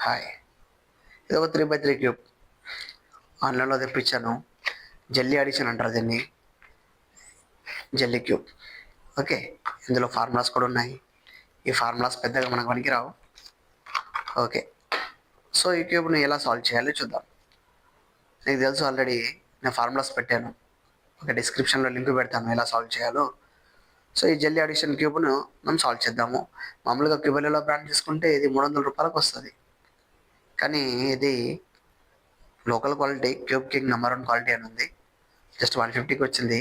Hi. ఇది ఒక 3x3 cube ఆన్లైన్లో తెప్పించాను. జెల్లీ అడిషన్ అంటారు దీన్ని, జెల్లీ క్యూబ్. ఓకే, ఇందులో ఫార్ములాస్ కూడా ఉన్నాయి. ఈ ఫార్ములాస్ పెద్దగా మనకు పనికిరావు. ఓకే, సో ఈ క్యూబ్ని ఎలా సాల్వ్ చేయాలో చూద్దాం. నీకు తెలుసు ఆల్రెడీ, నేను ఫార్ములాస్ పెట్టాను. ఒక డిస్క్రిప్షన్లో లింక్ పెడతాను ఎలా సాల్వ్ చేయాలో. సో ఈ జెల్లీ అడిషన్ క్యూబ్ను మనం సాల్వ్ చేద్దాము. మామూలుగా క్యూబెల్లో బ్రాండ్ తీసుకుంటే ఇది 300 రూపాయలకు వస్తుంది. కానీ ఇది local quality, cube king number 1 quality అని ఉంది. జస్ట్ 150కి వచ్చింది.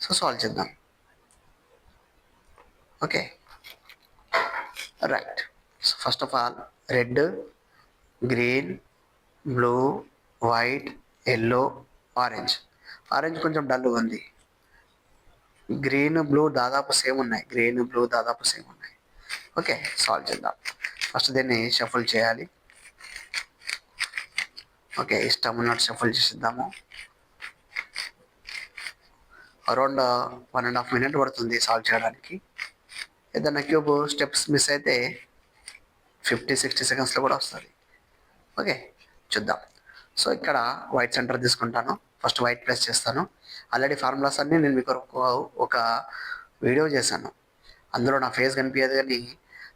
సో సాల్వ్ చేద్దాం. Okay, right. So first of all red, green, blue, white, yellow, orange. Orange కొంచెం డల్గా ఉంది. గ్రీన్, బ్లూ దాదాపు సేమ్ ఉన్నాయి. ఓకే, సాల్వ్ చేద్దాం. ఫస్ట్ దీన్ని షఫుల్ చేయాలి. ఓకే, ఇష్టం ఉన్నట్టు షఫుల్ చేసిద్దాము. అరౌండ్ 1.5 minute పడుతుంది సాల్వ్ చేయడానికి. ఏదైనా క్యూబ్ స్టెప్స్ మిస్ అయితే 50-60 secondsలో కూడా వస్తుంది. ఓకే, చూద్దాం. సో ఇక్కడ వైట్ సెంటర్ తీసుకుంటాను. ఫస్ట్ వైట్ ప్రెస్ చేస్తాను. ఆల్రెడీ ఫార్ములాస్ అన్నీ నేను మీకు ఒక వీడియో చేశాను. అందులో నా ఫేస్ కనిపించదు, కానీ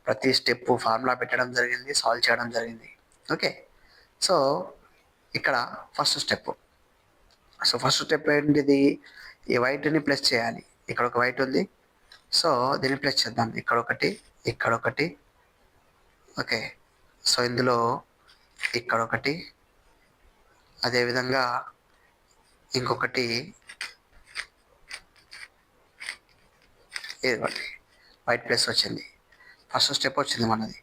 ప్రతి స్టెప్ ఫార్ములా పెట్టడం జరిగింది, సాల్వ్ చేయడం జరిగింది. ఓకే, సో ఇక్కడ ఫస్ట్ స్టెప్. ఏంటిది? ఈ వైట్ని ప్లస్ చేయాలి. ఇక్కడ ఒక వైట్ ఉంది, సో దీన్ని ప్లస్ చేద్దాం. ఇక్కడ ఒకటి. ఓకే, సో ఇందులో ఇక్కడ ఒకటి, అదేవిధంగా ఇంకొకటి, ఇదిగోండి వైట్ ప్లస్ వచ్చింది. ఫస్ట్ స్టెప్ వచ్చింది మనది.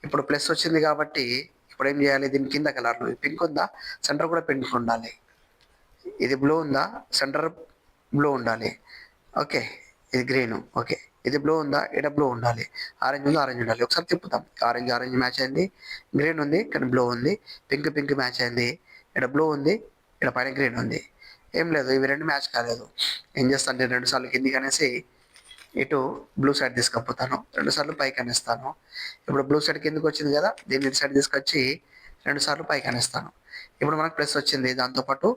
ఇప్పుడు ప్లస్ వచ్చింది కాబట్టి ఇప్పుడు ఏం చేయాలి? దీని కింద కలర్లు పింక్ ఉందా, సెంటర్ కూడా పింక్ ఉండాలి. ఇది బ్లూ ఉందా, సెంటర్ బ్లూ ఉండాలి. ఓకే, ఇది గ్రీన్. ఓకే, ఇది బ్లూ ఉందా, ఇక్కడ బ్లూ ఉండాలి. ఆరెంజ్ ఉందా, ఆరెంజ్ ఉండాలి. ఒకసారి తిప్పుతాం. ఆరెంజ్ మ్యాచ్ అయింది. గ్రీన్ ఉంది, కానీ బ్లూ ఉంది. పింక్ మ్యాచ్ అయింది. ఇక్కడ బ్లూ ఉంది, ఇక్కడ పైన గ్రీన్ ఉంది. ఏం లేదు, ఇవి రెండు మ్యాచ్ కాలేదు. ఏం చేస్తాను, నేను 2 సార్లు కిందికి అనేసి ఇటు బ్లూ సైడ్ తీసుకపోతాను, 2 సార్లు పైకి అనేస్తాను. ఇప్పుడు బ్లూ సైడ్ కిందకి వచ్చింది కదా, దీన్ని ఇటు సైడ్ తీసుకొచ్చి 2 సార్లు పైకి అనేస్తాను. ఇప్పుడు మనకు ప్లస్ వచ్చింది. దాంతోపాటు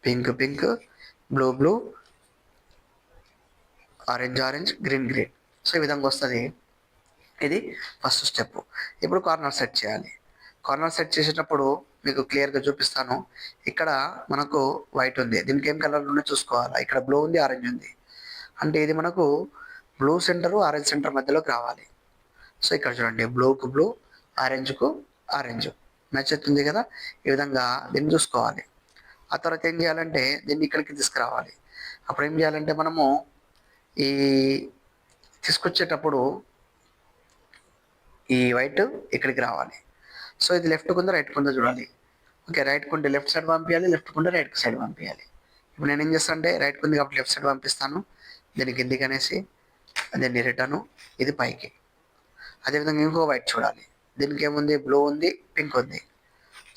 pink, blue, orange, green. So ఈ విధంగా వస్తుంది. ఇది ఫస్ట్ స్టెప్. ఇప్పుడు కార్నర్ సెట్ చేయాలి. కార్నర్ సెట్ చేసేటప్పుడు మీకు క్లియర్గా చూపిస్తాను. ఇక్కడ మనకు వైట్ ఉంది, దీనికి ఏం కలర్ ఉందో చూసుకోవాలి. ఇక్కడ బ్లూ ఉంది, ఆరెంజ్ ఉంది. అంటే ఇది మనకు బ్లూ సెంటర్, ఆరెంజ్ సెంటర్ మధ్యలోకి రావాలి. సో ఇక్కడ చూడండి, బ్లూకు బ్లూ, ఆరెంజ్కు ఆరెంజ్ మ్యాచ్ అవుతుంది కదా. ఈ విధంగా దీన్ని చూసుకోవాలి. ఆ తర్వాత ఏం చేయాలంటే దీన్ని ఇక్కడికి తీసుకురావాలి. అప్పుడు ఏం చేయాలంటే మనము ఈ తీసుకొచ్చేటప్పుడు ఈ వైట్ ఇక్కడికి రావాలి. సో ఇది లెఫ్ట్ కుందా రైట్ కుందా చూడాలి. ఓకే, రైట్ కుంటే లెఫ్ట్ సైడ్ పంపించాలి, లెఫ్ట్ కుంటే రైట్ సైడ్ పంపించాలి. ఇప్పుడు నేను ఏం చేస్తాను అంటే రైట్ కుంది కాబట్టి లెఫ్ట్ సైడ్ పంపిస్తాను. దీనికి కిందికి అనేసి దీన్ని రిటర్ను, ఇది పైకి. అదేవిధంగా ఇంకో వైట్ చూడాలి. దీనికి ఏముంది? బ్లూ ఉంది, పింక్ ఉంది.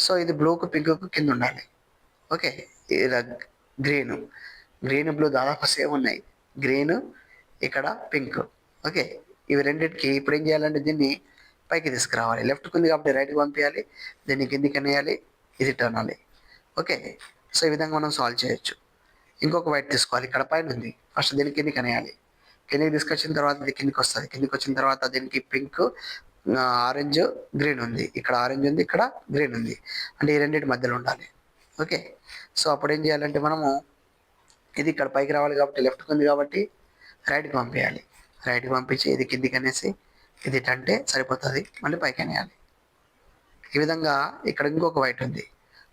సో ఇది బ్లూకు పింక్కు కింద ఉండాలి. ఓకే, ఇది గ్రీన్ బ్లూ దాదాపు సేమ్ ఉన్నాయి. గ్రీన్, ఇక్కడ పింక్. ఓకే, ఇవి రెండింటికి ఇప్పుడు ఏం చేయాలంటే దీన్ని పైకి తీసుకురావాలి. లెఫ్ట్కి ఉంది కాబట్టి రైట్కి పంపించాలి, దీన్ని కిందికి అనేయాలి, ఇది టర్న్ అవ్వాలి. ఓకే, సో ఈ విధంగా మనం సాల్వ్ చేయొచ్చు. ఇంకొక వైట్ తీసుకోవాలి. ఇక్కడ పైన ఉంది, ఫస్ట్ దీన్ని కిందికి అనేయాలి. కిందికి తీసుకొచ్చిన తర్వాత ఇది కిందికి వస్తుంది. కిందికి వచ్చిన తర్వాత దీనికి పింక్, ఆరెంజ్, గ్రీన్ ఉంది. ఇక్కడ ఆరెంజ్ ఉంది, ఇక్కడ గ్రీన్ ఉంది. అంటే ఈ రెండింటి మధ్యలో ఉండాలి. ఓకే, సో అప్పుడు ఏం చేయాలంటే మనము ఇది ఇక్కడ పైకి రావాలి కాబట్టి లెఫ్ట్కి ఉంది కాబట్టి రైట్కి పంపించాలి. రైట్కి పంపించి ఇది కిందికి అనేసి ఇది అంటే సరిపోతుంది. మళ్ళీ పైకి అనేయాలి. ఈ విధంగా ఇక్కడ ఇంకొక వైట్ ఉంది.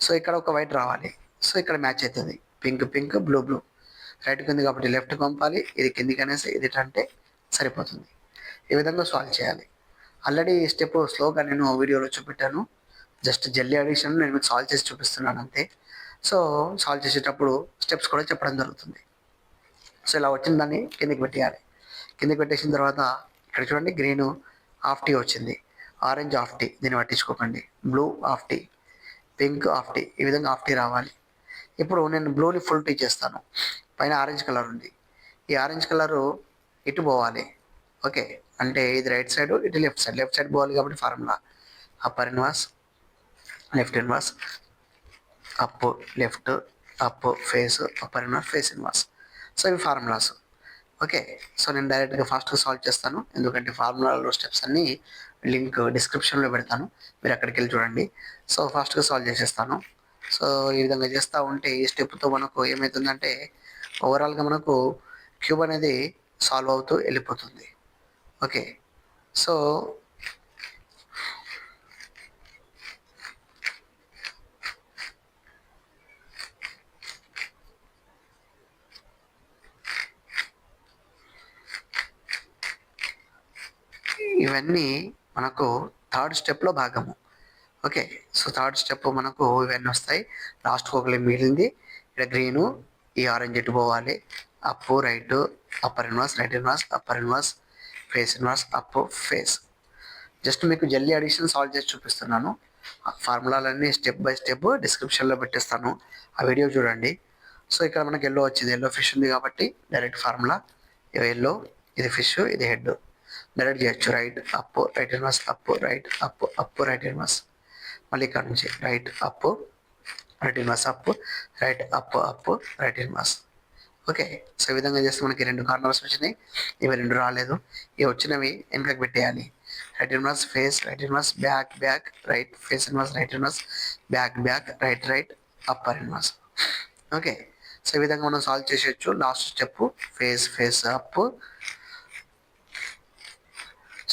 సో ఇక్కడ ఒక వైట్ రావాలి. సో ఇక్కడ మ్యాచ్ అవుతుంది. Pink, blue. రైట్కి ఉంది కాబట్టి లెఫ్ట్కి పంపాలి, ఇది కిందికి అనేసి ఇది అంటే సరిపోతుంది. ఈ విధంగా సాల్వ్ చేయాలి. ఆల్రెడీ ఈ స్టెప్ స్లోగా నేను వీడియోలో చూపెట్టాను. జస్ట్ జెల్లీ అడిషన్ నేను మీకు సాల్వ్ చేసి చూపిస్తున్నాను అంతే. సో సాల్వ్ చేసేటప్పుడు స్టెప్స్ కూడా చెప్పడం జరుగుతుంది. సో ఇలా వచ్చిన దాన్ని కిందికి పెట్టేయాలి. కిందికి పెట్టేసిన తర్వాత ఇక్కడ చూడండి, గ్రీన్ హాఫ్ టీ వచ్చింది, ఆరెంజ్ హాఫ్ టీ, దీన్ని పట్టించుకోకండి. Blue half T, pink half T, ఈ విధంగా హాఫ్ టీ రావాలి. ఇప్పుడు నేను బ్లూని ఫుల్ టీ చేస్తాను. పైన ఆరెంజ్ కలర్ ఉంది, ఈ ఆరెంజ్ కలరు ఇటు పోవాలి. ఓకే, అంటే ఇది రైట్ సైడ్, ఇటు లెఫ్ట్ సైడ్ పోవాలి కాబట్టి formula upper inverse left inverse, up, left, up, face, upper inverse, face inverse. So ఇవి ఫార్ములాస్. ఓకే, సో నేను డైరెక్ట్గా ఫాస్ట్గా సాల్వ్ చేస్తాను, ఎందుకంటే ఫార్ములాలో స్టెప్స్ అన్నీ లింక్ డిస్క్రిప్షన్లో పెడతాను, మీరు అక్కడికి వెళ్ళి చూడండి. సో ఫాస్ట్గా సాల్వ్ చేసేస్తాను. సో ఈ విధంగా చేస్తూ ఉంటే ఈ స్టెప్తో మనకు ఏమవుతుందంటే ఓవరాల్గా మనకు క్యూబ్ అనేది సాల్వ్ అవుతూ వెళ్ళిపోతుంది. ఓకే, సో ఇవన్నీ మనకు థర్డ్ స్టెప్లో భాగము. ఓకే, సో థర్డ్ స్టెప్ మనకు ఇవన్నీ వస్తాయి. లాస్ట్కి ఒక మిగిలింది ఇక్కడ గ్రీను, ఈ ఆరెంజ్ ఎటు పోవాలి, up, right, upper inverse, right inverse, upper inverse, face inverse, up, face. Just మీకు జల్లీ అడిషన్ సాల్వ్ చేసి చూపిస్తున్నాను. ఫార్ములాలన్నీ స్టెప్ బై స్టెప్ డిస్క్రిప్షన్లో పెట్టేస్తాను, ఆ వీడియో చూడండి. సో ఇక్కడ మనకి ఎల్లో వచ్చింది, ఎల్లో ఫిష్ ఉంది కాబట్టి డైరెక్ట్ ఫార్ములా ఎల్లో, ఇది ఫిష్, ఇది హెడ్, డైరెక్ట్ చేయొచ్చు. Right up, right inverse, up, right, up, up, right inverse. మళ్ళీ ఇక్కడ నుంచి right up, right inverse, up, right, up, up, right inverse. Okay, so ఈ విధంగా చేస్తే మనకి 2 కార్నర్స్ వచ్చినాయి, ఇవి 2 రాలేదు, ఇవి వచ్చినవి వెనకకి పెట్టేయాలి. Right inverse, face, right inverse, back, back, right, face inverse, right inverse, back, back, right, right, upper inverse. Okay, so ఈ విధంగా మనం సాల్వ్ చేసేయచ్చు. Last step face, face, up.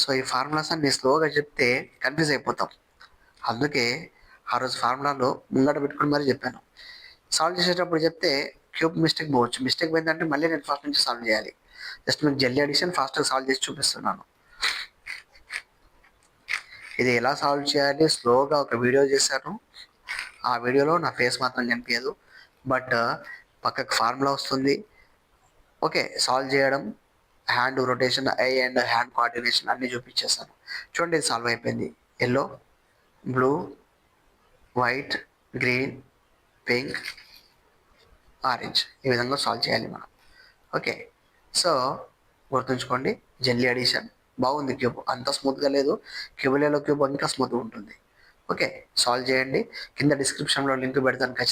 So ఈ ఫార్ములాస్ అన్ని స్లోగా చెప్తే కన్ఫ్యూజ్ అయిపోతాం, అందుకే ఆ రోజు ఫార్ములాలో ముంగట పెట్టుకుని మరీ చెప్పాను. సాల్వ్ చేసేటప్పుడు చెప్తే క్యూబ్ మిస్టేక్ పోవచ్చు, మిస్టేక్ పోయిందంటే మళ్ళీ నేను ఫస్ట్ నుంచి సాల్వ్ చేయాలి. జస్ట్ మీకు జల్లీ అడిషన్ ఫాస్ట్గా సాల్వ్ చేసి చూపిస్తున్నాను. ఇది ఎలా సాల్వ్ చేయాలి స్లోగా ఒక వీడియో చేశాను, ఆ వీడియోలో నా ఫేస్ మాత్రం కనిపించదు, బట్ పక్కకు ఫార్ములా వస్తుంది. ఓకే, సాల్వ్ చేయడం, hand rotation, I and hand coordination అన్నీ చూపించేస్తాను. చూడండి, ఇది సాల్వ్ అయిపోయింది. Yellow, blue, white, green, pink, orange, ఈ విధంగా సాల్వ్ చేయాలి మనం. ఓకే, సో గుర్తుంచుకోండి, జల్లీ అడిషన్ బాగుంది. క్యూబ్ అంత స్మూత్గా లేదు, క్యూబ్లలో క్యూబ్ ఇంకా స్మూత్గా ఉంటుంది. ఓకే, సాల్వ్ చేయండి, కింద డిస్క్రిప్షన్లో లింక్ పెడతాను ఖచ్చితంగా.